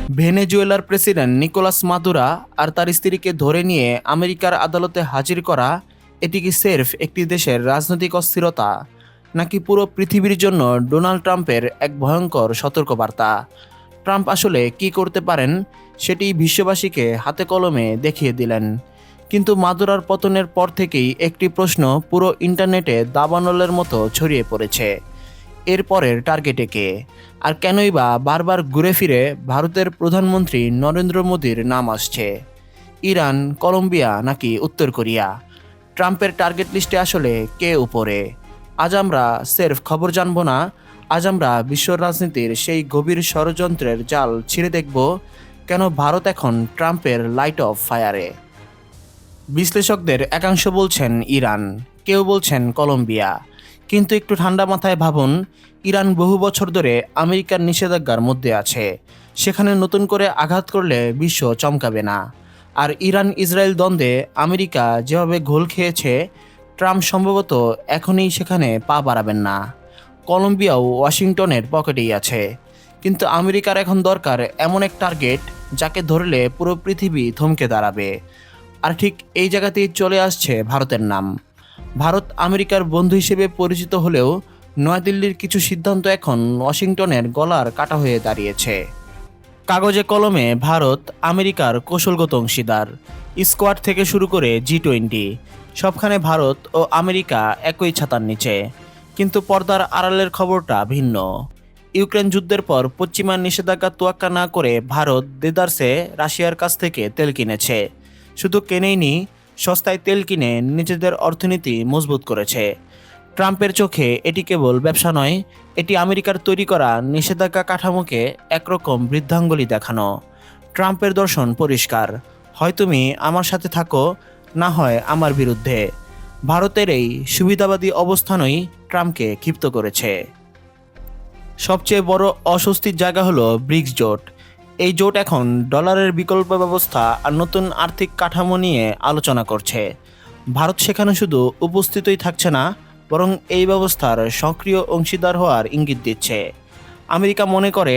ভেনেজুয়েলার president Nicolas Madura আর তার স্ত্রীকে ধরে নিয়ে আমেরিকার আদালতে হাজির করা, এটি কি সেরফ একটি দেশের রাজনৈতিক অস্থিরতা, নাকি পুরো পৃথিবীর জন্য ডোনাল্ড ট্রাম্পের এক ভয়ঙ্কর সতর্কবার্তা? ট্রাম্প আসলে কি করতে পারেন সেটি বিশ্ববাসীকে হাতে কলমে দেখিয়ে দিলেন। কিন্তু মাদুরার পতনের পর থেকেই একটি প্রশ্ন পুরো ইন্টারনেটে দাবানলের মতো ছড়িয়ে পড়েছে। এর পরের টার্গেটে কে, আর কেনই বা বারবার ঘুরে ফিরে ভারতের প্রধানমন্ত্রী নরেন্দ্র মোদীর নাম আসছে? ইরান, কলম্বিয়া নাকি উত্তর কোরিয়া? ট্রাম্পের টার্গেট লিস্টে আসলে কে উপরে? আজ আমরা সেরফ খবর জানবো না, আজ আমরা বিশ্ব রাজনীতির সেই গভীর ষড়যন্ত্রের জাল ছিঁড়ে দেখব কেন ভারত এখন ট্রাম্পের লাইট অফ ফায়ারে। বিশ্লেষকদের একাংশ বলছেন ইরান, কেউ বলছেন কলম্বিয়া। কিন্তু একটু ঠান্ডা মাথায় ভাবুন, ইরান বহু বছর ধরে আমেরিকার নিষেধাজ্ঞার মধ্যে আছে। সেখানে নতুন করে আঘাত করলে বিশ্ব চমকাবে না। আর ইরান ইসরায়েল দ্বন্দ্বে আমেরিকা যেভাবে ঘোল খেয়েছে, ট্রাম্প সম্ভবত এখনই সেখানে পা বাড়াবেন না। কলম্বিয়াও ওয়াশিংটনের পকেটেই আছে। কিন্তু আমেরিকার এখন দরকার এমন এক টার্গেট যাকে ধরলে পুরো পৃথিবী থমকে দাঁড়াবে। আর ঠিক এই জায়গাতেই চলে আসছে ভারতের নাম। ভারত আমেরিকার বন্ধু হিসেবে পরিচিত হলেও নয়াদিল্লির কিছু সিদ্ধান্ত এখন ওয়াশিংটনের গলার কাটা হয়ে দাঁড়িয়েছে। কাগজে কলমে ভারত আমেরিকার কৌশলগত অংশীদার। স্কোয়াড থেকে শুরু করে G20 সবখানে ভারত ও আমেরিকা একই ছাতার নিচে। কিন্তু পর্দার আড়ালের খবরটা ভিন্ন। ইউক্রেন যুদ্ধের পর পশ্চিমা নিষেধাজ্ঞা তোয়াক্কা না করে ভারত দেদারসে রাশিয়ার কাছ থেকে তেল কিনেছে। শুধু কেনেইনি, সস্তায় তেল কিনে নিজেদের অর্থনীতি মজবুত করেছে। ট্রাম্পের চোখে এটি কেবল ব্যবসা নয়, এটি আমেরিকার তৈরি করা নিষেধাজ্ঞা কাঠামোকে একরকম বৃদ্ধাঙ্গুলি দেখানো। ট্রাম্পের দর্শন পরিষ্কার, হয় তুমি আমার সাথে থাকো, না হয় আমার বিরুদ্ধে। ভারতের এই সুবিধাবাদী অবস্থানই ট্রাম্পকে ক্ষিপ্ত করেছে। সবচেয়ে বড় অস্বস্তির জায়গা হলো ব্রিক্স জোট। এই জোট এখন ডলারের বিকল্প ব্যবস্থা আর নতুন আর্থিক কাঠামো নিয়ে আলোচনা করছে। ভারত সেখানে শুধু উপস্থিতই থাকছে না, বরং এই ব্যবস্থার সক্রিয় অংশীদার হওয়ার ইঙ্গিত দিচ্ছে। আমেরিকা মনে করে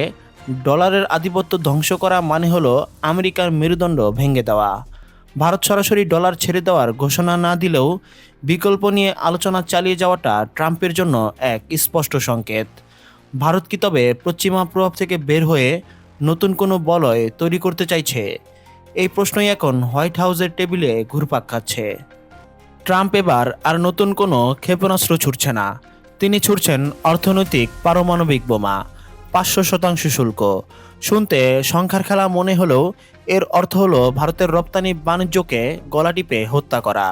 ডলারের আধিপত্য ধ্বংস করা মানে হলো আমেরিকার মেরুদণ্ড ভেঙে দেওয়া। ভারত সরাসরি ডলার ছেড়ে দেওয়ার ঘোষণা না দিলেও বিকল্প নিয়ে আলোচনা চালিয়ে যাওয়াটা ট্রাম্পের জন্য এক স্পষ্ট সংকেত। ভারত কি তবে পশ্চিমা প্রভাব থেকে বের হয়ে নতুন কোনো বলয় তৈরি করতে চাইছে? এই প্রশ্নই এখন হোয়াইট হাউসের টেবিলে ঘুরপাক খাচ্ছে। ট্রাম্প এবার আর নতুন কোনো ক্ষেপণাস্ত্র ছুড়ছে না, তিনি ছুড়ছেন অর্থনৈতিক পারমাণবিক বোমা। 500% শুল্ক শুনতে সংখ্যার খেলা মনে হলেও এর অর্থ হলো ভারতের রপ্তানি বাণিজ্যকে গলা টিপে হত্যা করা।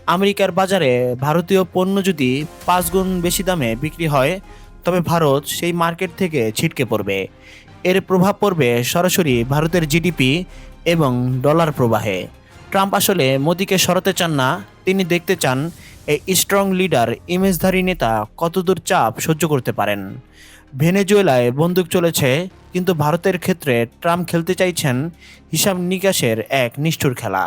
আমেরিকার বাজারে ভারতীয় পণ্য যদি 5 গুণ বেশি দামে বিক্রি হয়, তবে ভারত সেই মার্কেট থেকে ছিটকে পড়বে। এর প্রভাব পড়বে সরাসরি ভারতের জিডিপি এবং ডলার প্রবাহে। ট্রাম্প আসলে মোদিকে সরাতে চান না, তিনি দেখতে চান এই স্ট্রং লিডার ইমেজধারী নেতা কতদূর চাপ সহ্য করতে পারেন। ভেনেজুয়েলায় বন্দুক চলেছে, কিন্তু ভারতের ক্ষেত্রে ট্রাম্প খেলতে চাইছেন হিসাব নিকাশের এক নিষ্ঠুর খেলা।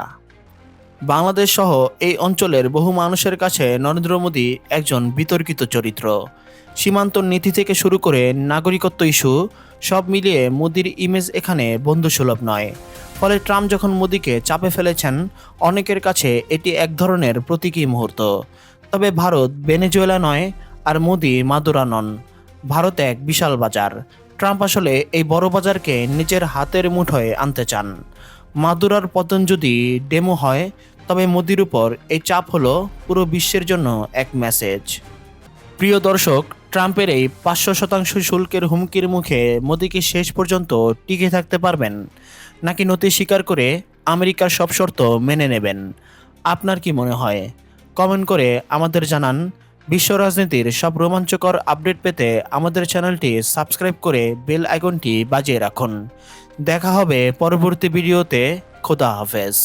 বাংলাদেশ সহ এই অঞ্চলের বহু মানুষের কাছে নরেন্দ্র মোদী একজন বিতর্কিত চরিত্র। সীমান্ত নীতি থেকে শুরু করে নাগরিকত্ব ইস্যু, সব মিলিয়ে মোদির ইমেজ এখানে বন্ধুসুলভ নয়। ফলে ট্রাম্প যখন মোদিকে চাপে ফেলেছেন, অনেকের কাছে এটি এক ধরনের প্রতীকী মুহূর্ত। তবে ভারত ভেনেজুয়েলা নয়, আর মোদি মাদুরা নন। ভারত এক বিশাল বাজার। ট্রাম্প আসলে এই বড় বাজারকে নিজের হাতের মুঠোয় আনতে চান। মাদুরার পতন যদি ডেমো হয়, তবে মোদির উপর এই চাপ হলো পুরো বিশ্বের জন্য এক মেসেজ। প্রিয় দর্শক, ট্রাম্পের এই 500% শুল্কের হুমকির মুখে মোদি কি শেষ পর্যন্ত টিকে থাকতে পারবেন, নাকি নতি স্বীকার করে আমেরিকার সব শর্ত মেনে নেবেন? আপনার কি মনে হয়? কমেন্ট করে আমাদের জানান। বিশ্ব রাজনীতির সব রোমাঞ্চকর আপডেট পেতে আমাদের চ্যানেলটি সাবস্ক্রাইব করে বেল আইকনটি বাজিয়ে রাখুন। দেখা হবে পরবর্তী ভিডিওতে। খোদা হাফেজ।